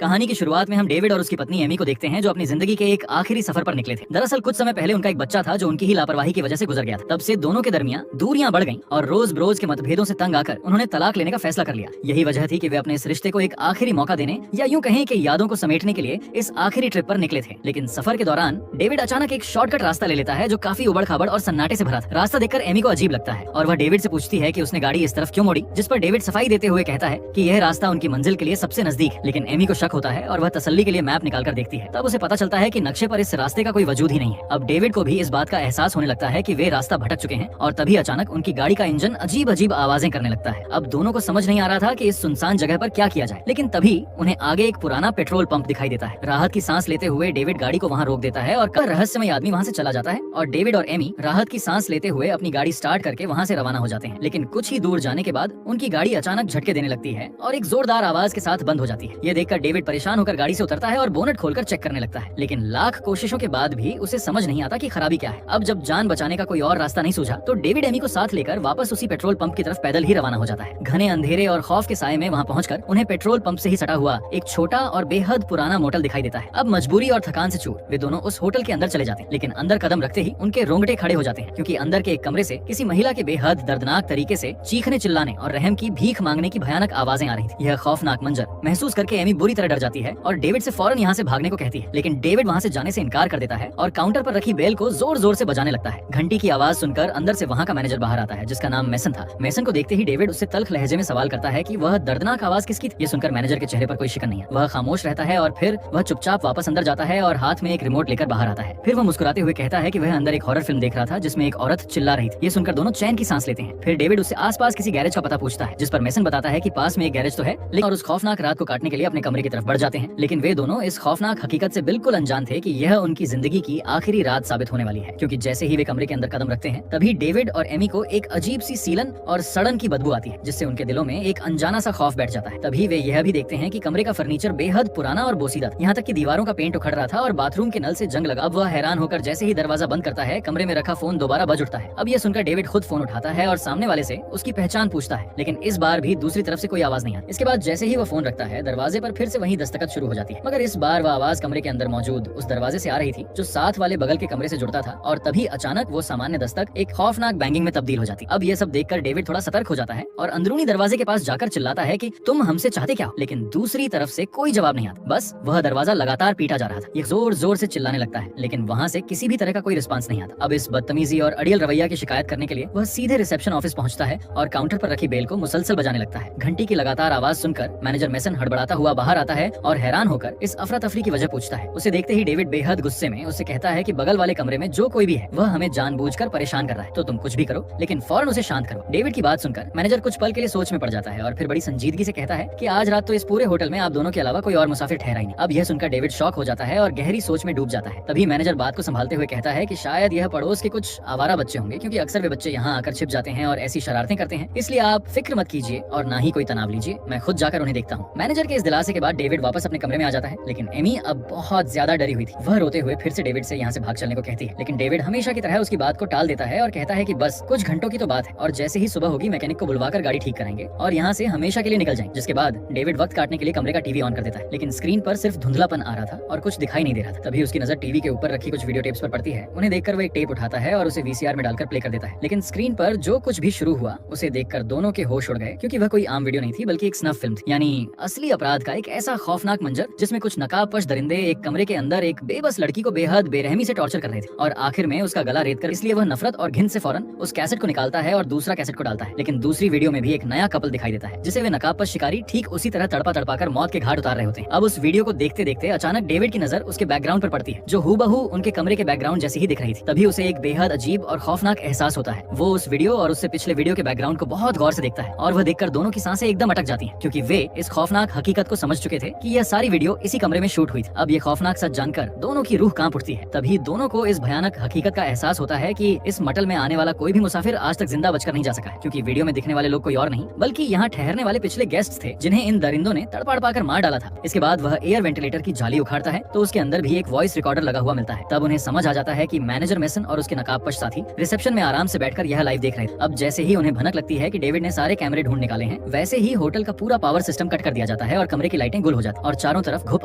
कहानी की शुरुआत में हम डेविड और उसकी पत्नी एमी को देखते हैं, जो अपनी जिंदगी के एक आखिरी सफर पर निकले थे। दरअसल कुछ समय पहले उनका एक बच्चा था जो उनकी ही लापरवाही की वजह से गुजर गया था। तब से दोनों के दरमियान दूरियां बढ़ गईं और रोज बरोज के मतभेदों से तंग आकर उन्होंने तलाक लेने का फैसला कर लिया। यही वजह थी कि वे अपने इस रिश्ते को एक आखिरी मौका देने या यूं कहें कि यादों को समेटने के लिए इस आखिरी ट्रिप पर निकले थे। लेकिन सफर के दौरान डेविड अचानक एक शॉर्टकट रास्ता ले लेता है जो काफी उबड़ खाबड़ और सन्नाटे से भरा था। रास्ता देखकर एमी को अजीब लगता है और वह डेविड से पूछती है कि उसने गाड़ी इस तरफ क्यों मोड़ी, जिस पर डेविड सफाई देते हुए कहता है कि यह रास्ता उनकी मंजिल के लिए सबसे नजदीक है। लेकिन एमी को शक होता है और वह तसल्ली के लिए मैप निकाल कर देखती है। तब उसे पता चलता है कि नक्शे पर इस रास्ते का कोई वजूद ही नहीं है। अब डेविड को भी इस बात का एहसास होने लगता है कि वे रास्ता भटक चुके हैं और तभी अचानक उनकी गाड़ी का इंजन अजीब अजीब आवाजें करने लगता है। अब दोनों को समझ नहीं आ रहा था कि इस सुनसान जगह पर क्या किया जाए, लेकिन तभी उन्हें आगे एक पुराना पेट्रोल पंप दिखाई देता है। राहत की सांस लेते हुए डेविड गाड़ी को वहाँ रोक देता है और रहस्यमय आदमी वहाँ से चला जाता है और डेविड और एमी राहत की सांस लेते हुए अपनी गाड़ी स्टार्ट करके वहाँ से रवाना हो जाते हैं। लेकिन कुछ ही दूर जाने के बाद उनकी गाड़ी अचानक झटके देने लगती है और एक जोरदार आवाज के साथ बंद हो जाती है। ये देखकर डेविड परेशान होकर गाड़ी से उतरता है और बोनट खोलकर चेक करने लगता है, लेकिन लाख कोशिशों के बाद भी उसे समझ नहीं आता कि खराबी क्या है। अब जब जान बचाने का कोई और रास्ता नहीं सूझा तो डेविड एमी को साथ लेकर वापस उसी पेट्रोल पंप की तरफ पैदल ही रवाना हो जाता है। घने अंधेरे और खौफ के साए में वहाँ पहुंचकर उन्हें पेट्रोल पंप से ही सटा हुआ एक छोटा और बेहद पुराना मोटल दिखाई देता है। अब मजबूरी और थकान से चूर वे दोनों उस होटल के अंदर चले जाते हैं, लेकिन अंदर कदम रखते ही उनके रोंगटे खड़े हो जाते हैं, क्योंकि अंदर के एक कमरे से किसी महिला के बेहद दर्दनाक तरीके से चीखने चिल्लाने और रहम की भीख मांगने की भयानक आवाजें आ रही थी। यह खौफनाक मंजर महसूस करके एमी बुरी तरह डर जाती है और डेविड से फौरन यहाँ से भागने को कहती है, लेकिन डेविड वहाँ से जाने से इनकार कर देता है और काउंटर पर रखी बेल को जोर जोर से बजाने लगता है। घंटी की आवाज सुनकर अंदर से वहाँ का मैनेजर बाहर आता है, जिसका नाम मेसन था। मेसन को देखते ही डेविड उससे तल्ख लहजे में सवाल करता है कि वह दर्दनाक आवाज किसकी थी। ये सुनकर मैनेजर के चेहरे पर कोई शिकन नहीं है। वह खामोश रहता है और फिर वह चुपचाप वापस अंदर जाता है और हाथ में एक रिमोट लेकर बाहर आता है। फिर वह मुस्कुराते हुए कहता है कि वह अंदर एक हॉरर फिल्म देख रहा था जिसमें एक औरत चिल्ला रही थी। ये सुनकर दोनों चैन की सांस लेते हैं। फिर डेविड उससे आसपास किसी गैरेज का पता पूछता है, जिस पर मेसन बताता है कि पास में एक गैरेज तो है, लेकिन और उस खौफनाक रात को काटने के लिए अपने कमरे की तरफ बढ़ जाते हैं। लेकिन वे दोनों इस खौफनाक हकीकत से बिल्कुल अनजान थे कि यह उनकी जिंदगी की आखिरी रात साबित होने वाली है, क्योंकि जैसे ही वे कमरे के अंदर कदम रखते हैं तभी डेविड और एमी को एक अजीब सी सीलन और सड़न की बदबू आती है, जिससे उनके दिलों में एक अनजाना सा खौफ बैठ जाता है। तभी वे यह भी देखते हैं कि कमरे का फर्नीचर बेहद पुराना और बोसीदा था, यहाँ तक कि दीवारों का पेंट उखड़ रहा था और बाथरूम के नल से जंग लगा। अब वह हैरान होकर जैसे ही दरवाजा बंद करता है, कमरे में रखा फोन दोबारा बज उठता है। अब यह सुनकर डेविड खुद फोन उठाता है और सामने वाले से उसकी पहचान पूछता है, लेकिन इस बार भी दूसरी तरफ से कोई आवाज नहीं आती। इसके बाद जैसे ही वह फोन रखता है, दरवाजे पर फिर से वही दस्तखत शुरू हो जाती है, मगर इस बार वह आवाज कमरे के अंदर मौजूद उस दरवाजे से आ रही थी जो साथ वाले बगल के कमरे से जुड़ता था। और तभी अचानक वो सामान्य दस्तक एक खौफनाक बैंगिंग में तब्दील हो जाती। अब ये सब देखकर डेविड थोड़ा सतर्क हो जाता है और अंदरूनी दरवाजे के पास जाकर चिल्लाता है कि तुम हमसे चाहते क्या हो, लेकिन दूसरी तरफ से कोई जवाब नहीं आता। बस वह दरवाजा लगातार पीटा जा रहा था। ये जोर जोर से चिल्लाने लगता है, लेकिन वहाँ से किसी भी तरह का कोई रिस्पांस नहीं आता। अब इस बदतमीजी और अड़ियल रवैया की शिकायत करने के लिए वह सीधे रिसेप्शन ऑफिस पहुंचता है और काउंटर पर रखी बेल को मुसलसल बजाने लगता है। घंटी की लगातार आवाज सुनकर मैनेजर मेसन हड़बड़ाता हुआ बाहर आता है और हैरान होकर इस अफरा तफरी की वजह पूछता है। उसे देखते ही डेविड बेहद गुस्से में उससे कहता है कि बगल वाले कमरे में जो कोई भी है वह हमें जानबूझकर परेशान कर रहा है, तो तुम कुछ भी करो, लेकिन फौरन उसे शांत करो। डेविड की बात सुनकर मैनेजर कुछ पल के लिए सोच में पड़ जाता है और फिर बड़ी संजीदगी से कहता है कि आज रात तो इस पूरे होटल में आप दोनों के अलावा कोई और मुसाफिर ठहरा ही नहीं। अब यह सुनकर डेविड शॉक हो जाता है और गहरी सोच में डूब जाता है। तभी मैनेजर बात को संभालते हुए कहता है कि शायद यह पड़ोस के कुछ आवारा बच्चे होंगे, क्योंकि अक्सर वे बच्चे यहाँ आकर छिप जाते हैं और ऐसी शरारतें करते हैं, इसलिए आप फिक्र मत कीजिए और ना ही कोई तनाव लीजिए, मैं खुद जाकर उन्हें देखता हूँ। मैनेजर के इस दिलासे के बाद डेविड वापस अपने कमरे में आ जाता है, लेकिन एमी अब बहुत ज्यादा डरी हुई थी। वह रोते हुए फिर से डेविड से यहाँ से भाग चलने को कहती है, लेकिन डेविड हमेशा की तरह उसकी बात को टाल देता है और कहता है कि बस कुछ घंटों की तो बात है और जैसे ही सुबह होगी मैकेनिक को बुलवाकर गाड़ी ठीक कराएंगे और यहाँ से हमेशा के लिए निकल जाएंगे। जिसके बाद डेविड वक्त काटने के लिए कमरे का टीवी ऑन कर देता है, लेकिन स्क्रीन पर सिर्फ धुंधलापन आ रहा था और कुछ दिखाई नहीं दे रहा था। तभी उसकी नजर टीवी के ऊपर रखी कुछ वीडियो टेप्स पर पड़ती है। उन्हें देखकर वो एक टेप उठाता है और उसे वीसीआर में डालकर प्ले कर देता है, लेकिन स्क्रीन पर जो कुछ भी शुरू हुआ उसे देखकर दोनों के होश उड़ गए, क्योंकि वह कोई आम वीडियो नहीं थी बल्कि एक स्नफ फिल्म थी, यानी असली अपराध का एक ऐसा खौफनाक मंजर जिसमें कुछ नकाबपोश दरिंदे एक कमरे के अंदर एक बेबस लड़की को बेहद बेरहमी से टॉर्चर कर रहे थे और आखिर में उसका गला रेत कर, इसलिए वह नफरत और घिन से फौरन उस कैसेट को निकालता है और दूसरा कैसेट को डालता है। लेकिन दूसरी वीडियो में भी एक नया कपल दिखाई देता है जिसे वे नकाबपोश शिकारी ठीक उसी तरह तड़पा तड़पा कर मौत के घाट उतार रहे होते हैं। अब उस वीडियो को देखते देखते अचानक डेविड की नजर उसके बैकग्राउंड पर पड़ती है, जो हूबहू उनके कमरे के बैकग्राउंड जैसी ही दिख रही थी। तभी उसे एक बेहद अजीब और खौफनाक एहसास होता है। वो उस वीडियो और उससे पिछले वीडियो के बैकग्राउंड को बहुत गौर से देखता है और वह देखकर दोनों की सांसें एकदम अटक जाती हैं, क्योंकि वे इस खौफनाक हकीकत को समझ चुके थे कि यह सारी वीडियो इसी कमरे में शूट हुई थी। अब ये खौफनाक सच जानकर दोनों की रूह कांप उठती है। तभी दोनों को इस भयानक हकीकत का एहसास होता है कि इस मटल में आने वाला कोई भी मुसाफिर आज तक जिंदा बचकर नहीं जा सका है, क्योंकि वीडियो में दिखने वाले लोग कोई और नहीं बल्कि यहाँ ठहरने वाले पिछले गेस्ट थे जिन्हें इन दरिंदों ने तड़पा कर मार डाला था। इसके बाद वह एयर वेंटिलेटर की जाली उखाड़ता है तो उसके अंदर भी एक वॉइस रिकॉर्डर लगा हुआ मिलता है। तब उन्हें समझ आ जाता है कि मैनेजर मेसन और उसके नकाबपोश साथी रिसेप्शन में आराम से बैठकर यह लाइव देख रहे थे। अब जैसे ही उन्हें भनक लगती है कि डेविड ने सारे कैमरे ढूंढ निकाले हैं, वैसे ही होटल का पूरा पावर सिस्टम कट कर दिया जाता है और कमरे की लाइटें मशगूल हो जाता और चारों तरफ घुप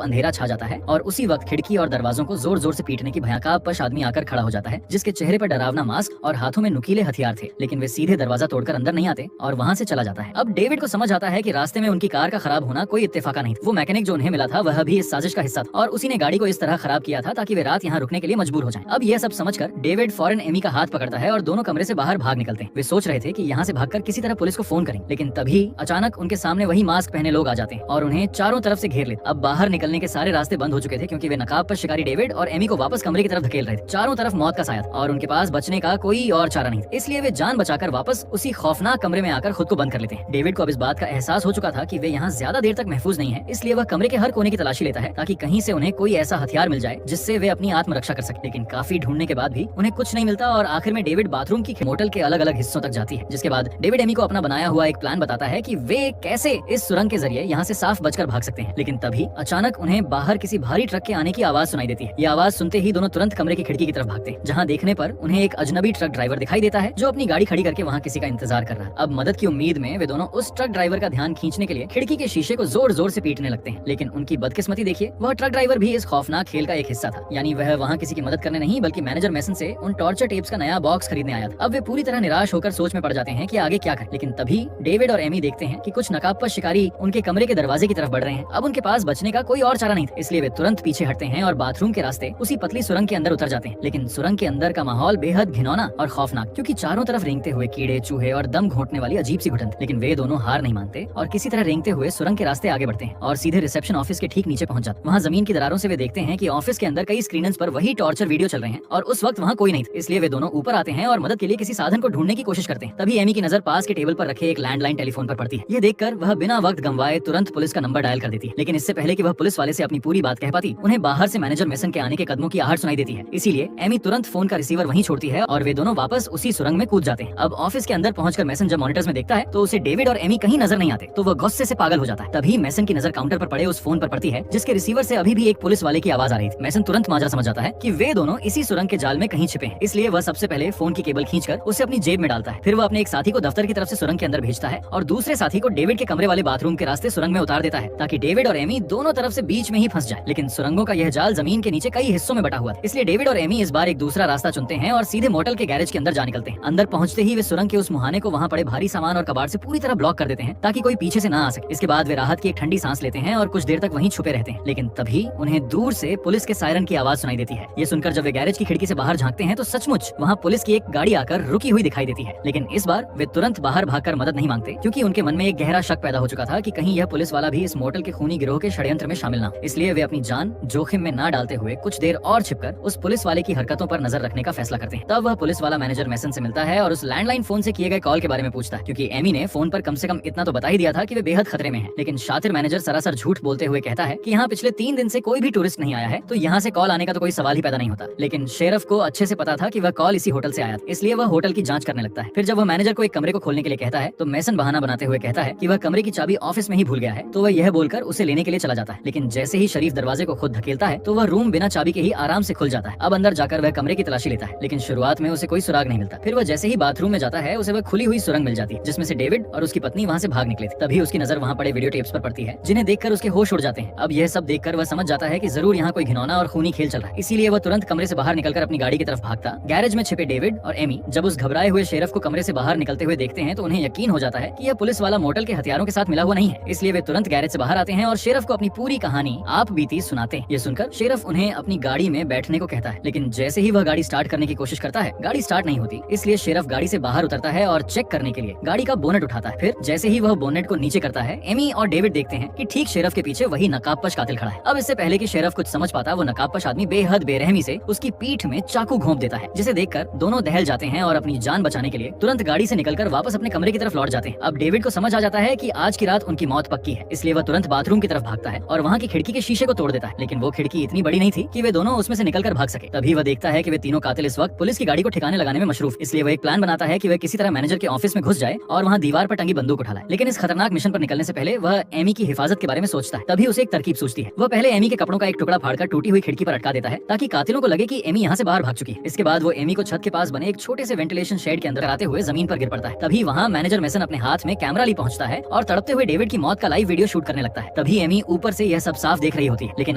अंधेरा छा जाता है। और उसी वक्त खिड़की और दरवाजों को जोर जोर से पीटने की भयानक आदमी आकर खड़ा हो जाता है, जिसके चेहरे पर डरावना मास्क और हाथों में नुकीले हथियार थे। लेकिन वे सीधे दरवाजा तोड़कर अंदर नहीं आते और वहाँ से चला जाता है। अब डेविड को समझ आता है कि रास्ते में उनकी कार का खराब होना कोई इत्तेफाका नहीं। वो मैकेनिक जो उन्हें मिला था वह भी इस साजिश का हिस्सा था और उसी ने गाड़ी को इस तरह खराब किया था ताकि वे रात यहाँ रुकने के लिए मजबूर हो जाएं। अब यह सब समझकर डेविड फौरन एमी का हाथ पकड़ता है और दोनों कमरे से बाहर भाग निकलते हैं। वे सोच रहे थे कि यहाँ से भागकर किसी तरह पुलिस को फोन करें, लेकिन तभी अचानक उनके सामने वही मास्क पहने लोग आ जाते हैं और उन्हें चारों तरफ से घेर लेते। अब बाहर निकलने के सारे रास्ते बंद हो चुके थे क्योंकि वे नकाब पर शिकारी डेविड और एमी को वापस कमरे की तरफ धकेल रहे थे। चारों तरफ मौत का साया था और उनके पास बचने का कोई और चारा नहीं था, इसलिए वे जान बचाकर वापस उसी खौफनाक कमरे में आकर खुद को बंद कर लेते हैं। डेविड को अब इस बात का एहसास हो चुका था कि वे यहाँ ज्यादा देर तक महफूज नहीं है, इसलिए वह कमरे के हर कोने की तलाशी लेता है ताकि कहीं से उन्हें कोई ऐसा हथियार मिल जाए जिससे वे अपनी आत्मरक्षा कर सके। लेकिन काफी ढूंढने के बाद भी उन्हें कुछ नहीं मिलता और आखिर में डेविड बाथरूम की मोटल के अलग अलग हिस्सों तक जाती है, जिसके बाद डेविड एमी को अपना बनाया हुआ एक प्लान बताता है कि वे कैसे इस सुरंग के जरिए यहाँ से साफ बचकर भाग सकते हैं। लेकिन तभी अचानक उन्हें बाहर किसी भारी ट्रक के आने की आवाज सुनाई देती है। ये आवाज सुनते ही दोनों तुरंत कमरे की खिड़की की तरफ भागते हैं, जहाँ देखने पर उन्हें एक अजनबी ट्रक ड्राइवर दिखाई देता है जो अपनी गाड़ी खड़ी करके वहाँ किसी का इंतजार कर रहा है। अब मदद की उम्मीद में वे दोनों उस ट्रक ड्राइवर का ध्यान खींचने के लिए खिड़की के शीशे को जोर जोर से पीटने लगते हैं। लेकिन उनकी बदकिस्मती देखिए, वह ट्रक ड्राइवर भी इस खौफनाक खेल का एक हिस्सा था, यानी वह वहाँ किसी की मदद करने नहीं बल्कि मैनेजर मेसन से उन टॉर्चर टेप्स का नया बॉक्स खरीदने आया था। अब वे पूरी तरह निराश होकर सोच में पड़ जाते हैं कि आगे क्या करें। लेकिन तभी डेविड और एमी देखते हैं कि कुछ नकाबपोश शिकारी उनके कमरे के दरवाजे की तरफ बढ़ रहे हैं। अब उनके पास बचने का कोई और चारा नहीं था, इसलिए वे तुरंत पीछे हटते हैं और बाथरूम के रास्ते उसी पतली सुरंग के अंदर उतर जाते हैं। लेकिन सुरंग के अंदर का माहौल बेहद घिनौना और खौफनाक, क्योंकि चारों तरफ रेंगते हुए कीड़े, चूहे और दम घोंटने वाली अजीब सी घुटन। लेकिन वे दोनों हार नहीं मानते और किसी तरह रेंगते हुए सुरंग के रास्ते आगे बढ़ते हैं और सीधे रिसेप्शन ऑफिस के ठीक नीचे पहुंच जाते हैं। वहाँ जमीन की दरारों से वे देखते हैं कि ऑफिस के अंदर कई स्क्रीन्स पर वही टॉर्चर वीडियो चल रहे हैं और उस वक्त वहाँ कोई नहीं था, इसलिए वे दोनों ऊपर आते हैं और मदद के लिए किसी साधन को ढूंढने की कोशिश करते हैं। तभी एमी की नजर पास के टेबल पर रखे एक लैंडलाइन टेलीफोन पर पड़ती है। ये देखकर वह बिना वक्त गंवाए तुरंत पुलिस का नंबर डायल कर देती है। लेकिन इससे पहले कि वह पुलिस वाले से अपनी पूरी बात कह पाती, उन्हें बाहर से मैनेजर मेसन के आने के कदमों की आहट सुनाई देती है। इसीलिए एमी तुरंत फोन का रिसीवर वहीं छोड़ती है और वे दोनों वापस उसी सुरंग में कूद जाते हैं। अब ऑफिस के अंदर पहुंचकर मेसन जब मॉनिटर्स में देखता है तो उसे डेविड और एमी कहीं नजर नहीं आते, तो वह गुस्से से पागल हो जाता है। तभी मेसन की नजर काउंटर पर पड़े उस फोन पर पड़ती है जिसके रिसीवर से अभी भी एक पुलिस वाले की आवाज आ रही थी। मेसन तुरंत माजरा समझ जाता है कि वे दोनों इसी सुरंग के जाल में कहीं छिपे हैं, इसलिए वह सबसे पहले फोन की केबल खींचकर उसे अपनी जेब में डालता है। फिर वह अपने एक साथी को दफ्तर की तरफ से सुरंग के अंदर भेजता है और दूसरे साथी को डेविड के कमरे वाले बाथरूम के रास्ते सुरंग में उतार देता है ताकि डेविड और एमी दोनों तरफ से बीच में ही फंस जाए। लेकिन सुरंगों का यह जाल जमीन के नीचे कई हिस्सों में बटा हुआ है, इसलिए डेविड और एमी इस बार एक दूसरा रास्ता चुनते हैं और सीधे मोटल के गैरेज के अंदर जा निकलते हैं। अंदर पहुंचते ही वे सुरंग के उस मुहाने को वहाँ पड़े भारी सामान और कबाड़ से पूरी तरह ब्लॉक कर देते हैं ताकि कोई पीछे से ना आ सके। इसके बाद वे राहत की एक ठंडी सांस लेते हैं और कुछ देर तक वहीं छुपे रहते हैं। लेकिन तभी उन्हें दूर से पुलिस के सायरन की आवाज सुनाई देती है। ये सुनकर जब वे गैरेज की खिड़की से बाहर झांकते हैं तो सचमुच वहाँ पुलिस की एक गाड़ी आकर रुकी हुई दिखाई देती है। लेकिन इस बार वे तुरंत बाहर भागकर मदद नहीं मांगते, क्योंकि उनके मन में एक गहरा शक पैदा हो चुका था कि कहीं यह पुलिस वाला भी इस मोटल के खूनी गिरोह के षड्यंत्र में शामिल ना हो। इसलिए वे अपनी जान जोखिम में ना डालते हुए कुछ देर और छिपकर उस पुलिस वाले की हरकतों पर नजर रखने का फैसला करते हैं। तब वह पुलिस वाला मैनेजर मेसन से मिलता है और उस लैंडलाइन फोन से किए गए कॉल के बारे में पूछता है, क्योंकि एमी ने फोन पर कम से कम इतना तो बता ही दिया था कि वे बेहद खतरे में हैं। लेकिन शातिर मैनेजर सरासर झूठ बोलते हुए कहता है कि यहाँ पिछले 3 दिन से कोई भी टूरिस्ट नहीं आया है, तो यहाँ से कॉल आने का तो कोई सवाल ही पैदा नहीं होता। लेकिन शेरफ को अच्छे से पता था कि वह कॉल इसी होटल से आया था, इसलिए वह होटल की जांच करने लगता है। फिर जब वह मैनेजर को एक कमरे को खोलने के लिए कहता है तो मेसन बहाना बनाते हुए कहता है कि वह कमरे की चाबी ऑफिस में ही भूल गया है, तो वह यह बोलकर उसे लेने के लिए चला जाता है। लेकिन जैसे ही शरीफ दरवाजे को खुद धकेलता है तो वह रूम बिना चाबी के ही आराम से खुल जाता है। अब अंदर जाकर वह कमरे की तलाशी लेता है, लेकिन शुरुआत में उसे कोई सुराग नहीं मिलता। फिर वह जैसे ही बाथरूम में जाता है उसे वह खुली हुई सुरंग मिल जाती है जिसमें से डेविड और उसकी पत्नी वहाँ से भाग निकले थे। तभी उसकी नजर वहाँ पड़े वीडियो टेप्स पर पड़ती है जिन्हें देखकर उसके होश उड़ जाते हैं। अब यह सब देखकर वह समझ जाता है कि जरूर यहाँ कोई घिनौना और खूनी खेल चल रहा है, इसीलिए वह तुरंत कमरे से बाहर निकलकर अपनी गाड़ी की तरफ भागता। गैरेज में छिपे डेविड और एमी जब उस घबराए हुए शेरफ को कमरे से बाहर निकलते हुए देखते हैं तो उन्हें यकीन हो जाता है कि यह पुलिस वाला मोटल के हथियारों के साथ मिला हुआ नहीं है, इसलिए वे तुरंत गैरेज से बाहर आते हैं और शेरफ को अपनी पूरी कहानी आप बीती सुनाते हैं। ये सुनकर शेरफ उन्हें अपनी गाड़ी में बैठने को कहता है, लेकिन जैसे ही वह गाड़ी स्टार्ट करने की कोशिश करता है गाड़ी स्टार्ट नहीं होती, इसलिए शेरफ गाड़ी से बाहर उतरता है और चेक करने के लिए गाड़ी का बोनेट उठाता है। फिर जैसे ही वह बोनेट को नीचे करता है एमी और डेविड देखते हैं कि ठीक शेरफ के पीछे वही नकाबपोश कातिल खड़ा है। अब इससे पहले कि शेरफ कुछ समझ पाता, वो नकाबपोश आदमी बेहद बेरहमी से उसकी पीठ में चाकू घोंप देता है, जिसे देखकर दोनों दहल जाते हैं और अपनी जान बचाने के लिए तुरंत गाड़ी से निकलकर वापस अपने कमरे की तरफ लौट जाते हैं। अब डेविड को समझ आ जाता है कि आज की रात उनकी मौत पक्की है, इसलिए वह तुरंत बाथरूम की तरफ भागता है और वहाँ की खिड़की के शीशे को तोड़ देता है। लेकिन वो खिड़की इतनी बड़ी नहीं थी कि वे दोनों उसमें से निकलकर भाग सके। तभी वह देखता है कि वे तीनों कातिल इस वक्त पुलिस की गाड़ी को ठिकाने लगाने में मशरूफ, इसलिए वह एक प्लान बनाता है कि वह किसी तरह मैनेजर के ऑफिस में घुस जाए और वहाँ दीवार पर टंगी बंदूक उठा लाए। लेकिन इस खतरनाक मिशन पर निकलने से पहले वह एमी की हिफाजत के बारे में सोचता है। तभी उसे एक तरकीब सूझती है। वह पहले एमी के कपड़ों का एक टुकड़ा फाड़कर टूटी हुई खिड़की पर अटका देता है ताकि कातिलों को लगे कि एमी यहाँ से बाहर भाग चुकी है। इसके बाद वो एमी को छत के पास बने एक छोटे से वेंटिलेशन शेड के अंदर आते हुए जमीन पर गिर पड़ता है। तभी वहाँ मैनेजर मेसन अपने हाथ में कैमरा ली पहुंचता है और तड़पते हुए डेविड की मौत का लाइव वीडियो शूट करने लगता है। तभी एमी ऊपर से यह सब साफ देख रही होती है, लेकिन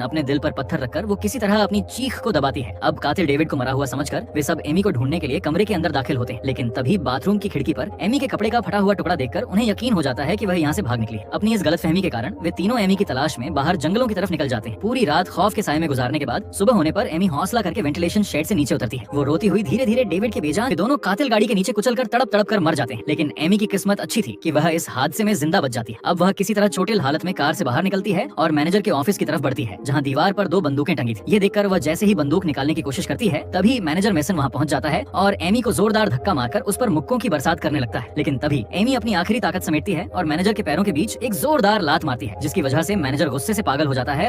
अपने दिल पर पत्थर रखकर वो किसी तरह अपनी चीख को दबाती है। अब कातिल डेविड को मरा हुआ समझकर वे सब एमी को ढूंढने के लिए कमरे के अंदर दाखिल होते हैं, लेकिन तभी बाथरूम की खिड़की पर एमी के कपड़े का फटा हुआ टुकड़ा देखकर उन्हें यकीन हो जाता है कि वह यहाँ से भाग निकली। अपनी इस गलतफहमी के कारण वे तीनों एमी की तलाश में बाहर जंगलों की तरफ निकल जाते हैं। पूरी रात खौफ के साए में गुजारने के बाद सुबह होने पर एमी हौसला करके वेंटिलेशन शेड से नीचे उतरती है। वो रोती हुई धीरे धीरे डेविड के बेजान दोनों कातिल गाड़ी के नीचे कुचलकर तड़प तड़प कर मर जाते हैं, लेकिन एमी की किस्मत अच्छी थी कि वह इस हादसे में जिंदा बच जाती है। अब वह किसी तरह चोटिल हालत में कार से बाहर निकलती है और मैनेजर के ऑफिस की तरफ बढ़ती है, जहाँ दीवार पर 2 बंदूकें टंगी थी। ये देखकर वह जैसे ही बंदूक निकालने की कोशिश करती है, तभी मैनेजर मेसन वहाँ पहुँच जाता है और एमी को जोरदार धक्का मारकर उस पर मुक्कों की बरसात करने लगता है। लेकिन तभी एमी अपनी आखिरी ताकत समेटती है और मैनेजर के पैरों के बीच एक जोरदार लात मारती है, जिसकी वजह से मैनेजर गुस्से से पागल हो जाता है।